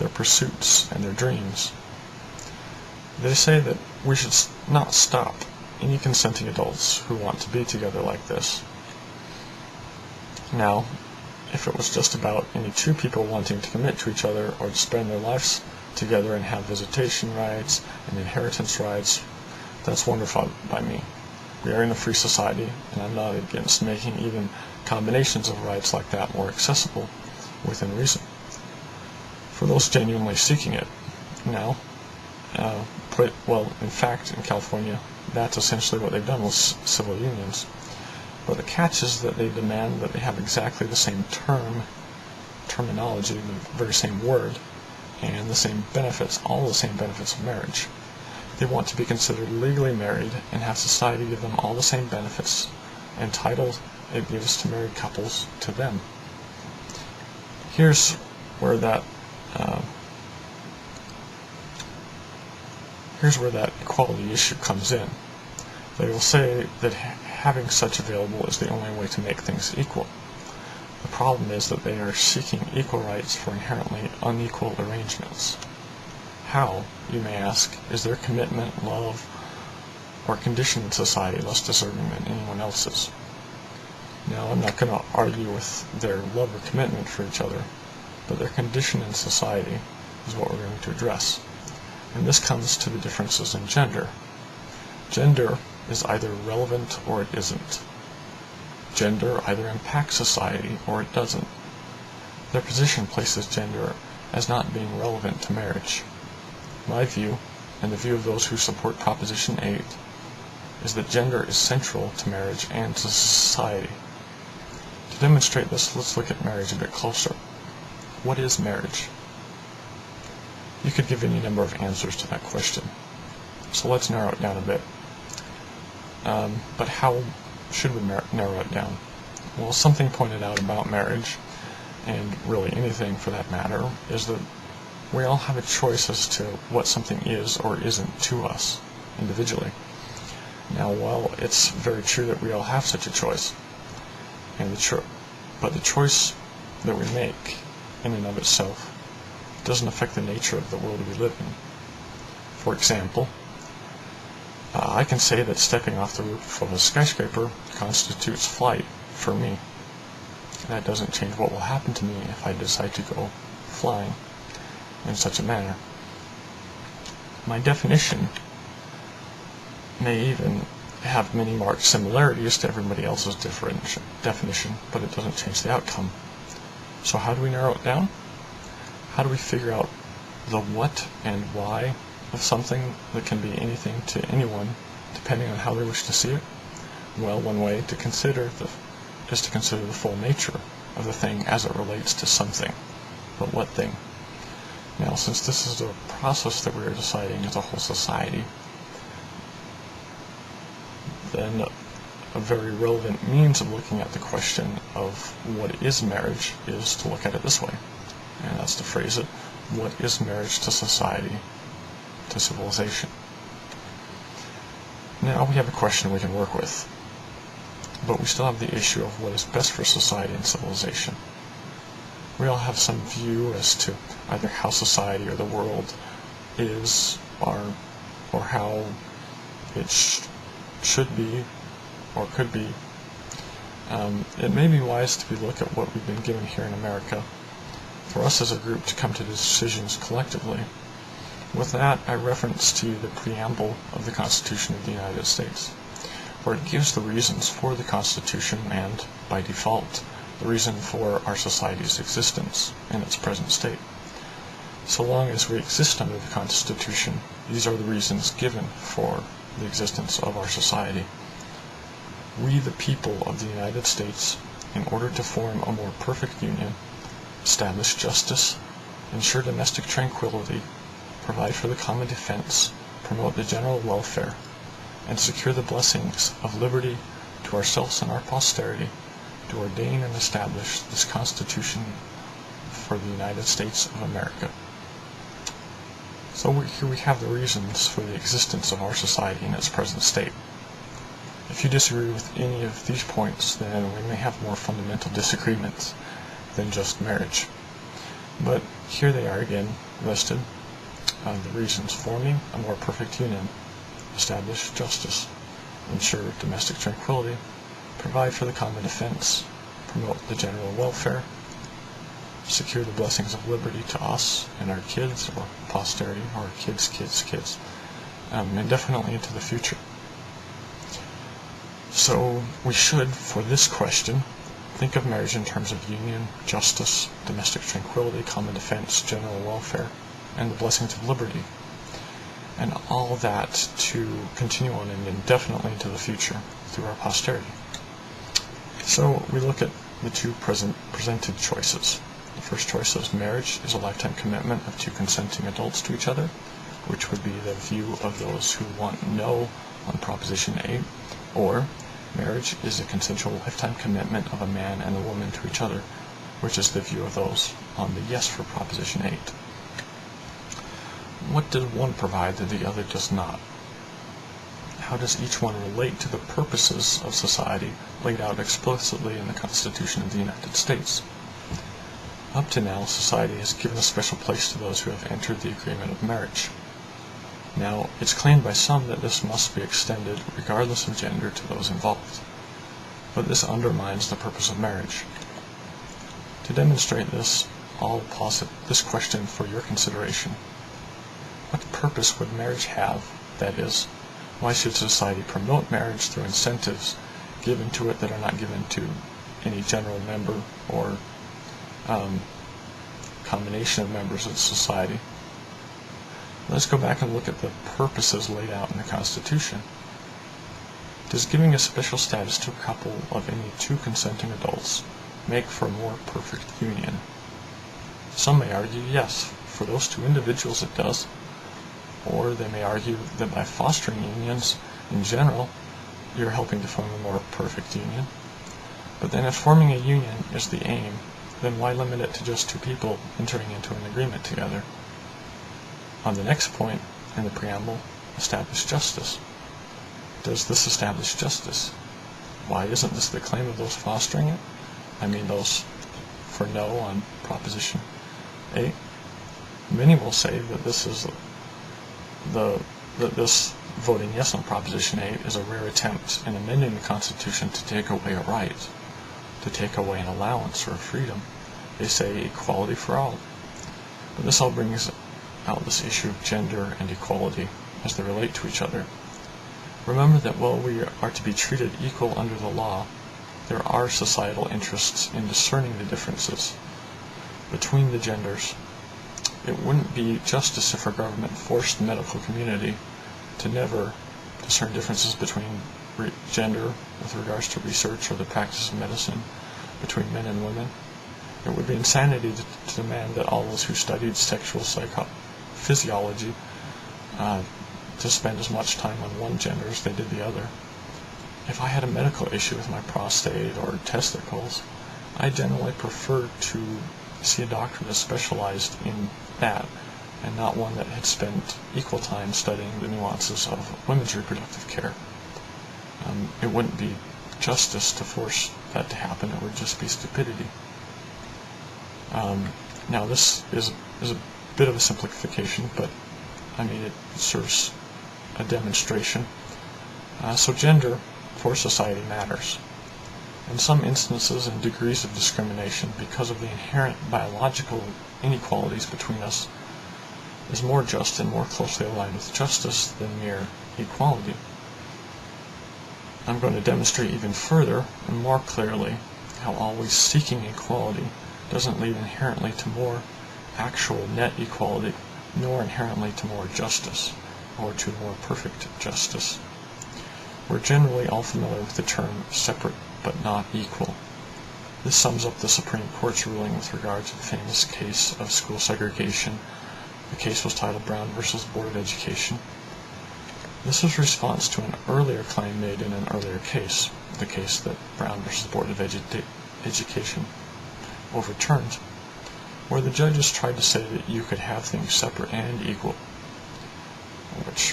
their pursuits, and their dreams. They say that we should not stop any consenting adults who want to be together like this. Now, if it was just about any two people wanting to commit to each other or to spend their lives together and have visitation rights and inheritance rights, that's wonderful by me. We are in a free society, and I'm not against making even combinations of rights like that more accessible within reason for those genuinely seeking it. Now, in fact, in California, that's essentially what they've done with civil unions. But the catch is that they demand that they have exactly the same terminology, the very same word, and the same benefits, all the same benefits of marriage. They want to be considered legally married and have society give them all the same benefits and titles it gives to married couples to them. Here's where that equality issue comes in. They will say that having such available is the only way to make things equal. The problem is that they are seeking equal rights for inherently unequal arrangements. How, you may ask, is their commitment, love, or condition in society less deserving than anyone else's? Now, I'm not going to argue with their love or commitment for each other, but their condition in society is what we're going to address. And this comes to the differences in gender. Gender is either relevant or it isn't. Gender either impacts society or it doesn't. Their position places gender as not being relevant to marriage. My view, and the view of those who support Proposition 8, is that gender is central to marriage and to society. To demonstrate this, let's look at marriage a bit closer. What is marriage? You could give any number of answers to that question. So let's narrow it down a bit. But how should we narrow it down? Well, something pointed out about marriage, and really anything for that matter, is that we all have a choice as to what something is or isn't to us, individually. Now, while it's very true that we all have such a choice, but the choice that we make, in and of itself, doesn't affect the nature of the world we live in. For example, I can say that stepping off the roof of a skyscraper constitutes flight for me. That doesn't change what will happen to me if I decide to go flying in such a manner. My definition may even have many marked similarities to everybody else's definition, but it doesn't change the outcome. So how do we narrow it down? How do we figure out the what and why of something that can be anything to anyone, depending on how they wish to see it? Well, one way to consider is to consider the full nature of the thing as it relates to something. But what thing? Now, since this is a process that we are deciding as a whole society, then a very relevant means of looking at the question of what is marriage is to look at it this way. And that's to phrase it, what is marriage to society, to civilization? Now we have a question we can work with, but we still have the issue of what is best for society and civilization. We all have some view as to either how society or the world is, or how it should be, or could be. It may be wise to look at what we've been given here in America, for us as a group to come to decisions collectively. With that, I reference to you the preamble of the Constitution of the United States, where it gives the reasons for the Constitution and, by default, the reason for our society's existence in its present state. So long as we exist under the Constitution, these are the reasons given for the existence of our society. We, the people of the United States, in order to form a more perfect union, establish justice, ensure domestic tranquility, provide for the common defense, promote the general welfare, and secure the blessings of liberty to ourselves and our posterity, to ordain and establish this Constitution for the United States of America. So here we have the reasons for the existence of our society in its present state. If you disagree with any of these points, then we may have more fundamental disagreements than just marriage. But here they are again, listed the reasons: forming a more perfect union, establish justice, ensure domestic tranquility, provide for the common defense, promote the general welfare, secure the blessings of liberty to us and our kids or posterity or kids, indefinitely into the future. So we should, for this question, think of marriage in terms of union, justice, domestic tranquility, common defense, general welfare, and the blessings of liberty, and all that to continue on and indefinitely into the future through our posterity. So we look at the two presented choices. The first choice is marriage is a lifetime commitment of two consenting adults to each other, which would be the view of those who want no on Proposition 8, or marriage is a consensual lifetime commitment of a man and a woman to each other, which is the view of those on the yes for Proposition 8. What does one provide that the other does not? How does each one relate to the purposes of society laid out explicitly in the Constitution of the United States? Up to now, society has given a special place to those who have entered the agreement of marriage. Now, it's claimed by some that this must be extended, regardless of gender, to those involved. But this undermines the purpose of marriage. To demonstrate this, I'll posit this question for your consideration. What purpose would marriage have? That is, why should society promote marriage through incentives given to it that are not given to any general member or combination of members of society? Let's go back and look at the purposes laid out in the Constitution. Does giving a special status to a couple of any two consenting adults make for a more perfect union? Some may argue yes, for those two individuals it does, or they may argue that by fostering unions in general, you're helping to form a more perfect union. But then if forming a union is the aim, then why limit it to just two people entering into an agreement together? On the next point in the preamble, establish justice. Does this establish justice? Why isn't this the claim of those fostering it? I mean those for no on Proposition 8. Many will say that this voting yes on Proposition 8 is a rare attempt in amending the Constitution to take away a right, to take away an allowance or a freedom. They say equality for all. But this all brings out this issue of gender and equality as they relate to each other. Remember that while we are to be treated equal under the law, there are societal interests in discerning the differences between the genders. It wouldn't be justice if our government forced the medical community to never discern differences between gender with regards to research or the practice of medicine between men and women. It would be insanity to demand that all those who studied sexual physiology to spend as much time on one gender as they did the other. If I had a medical issue with my prostate or testicles, I generally prefer to see a doctor that specialized in that and not one that had spent equal time studying the nuances of women's reproductive care. It wouldn't be justice to force that to happen. It would just be stupidity. Now this is a bit of a simplification, but I mean it serves a demonstration. So gender for society matters. In some instances and degrees of discrimination, because of the inherent biological inequalities between us, is more just and more closely aligned with justice than mere equality. I'm going to demonstrate even further and more clearly how always seeking equality doesn't lead inherently to more actual net equality, nor inherently to more justice, or to more perfect justice. We're generally all familiar with the term separate but not equal. This sums up the Supreme Court's ruling with regard to the famous case of school segregation. The case was titled Brown v. Board of Education. This was a response to an earlier claim made in an earlier case, the case that Brown v. Board of Education overturned, where the judges tried to say that you could have things separate and equal, which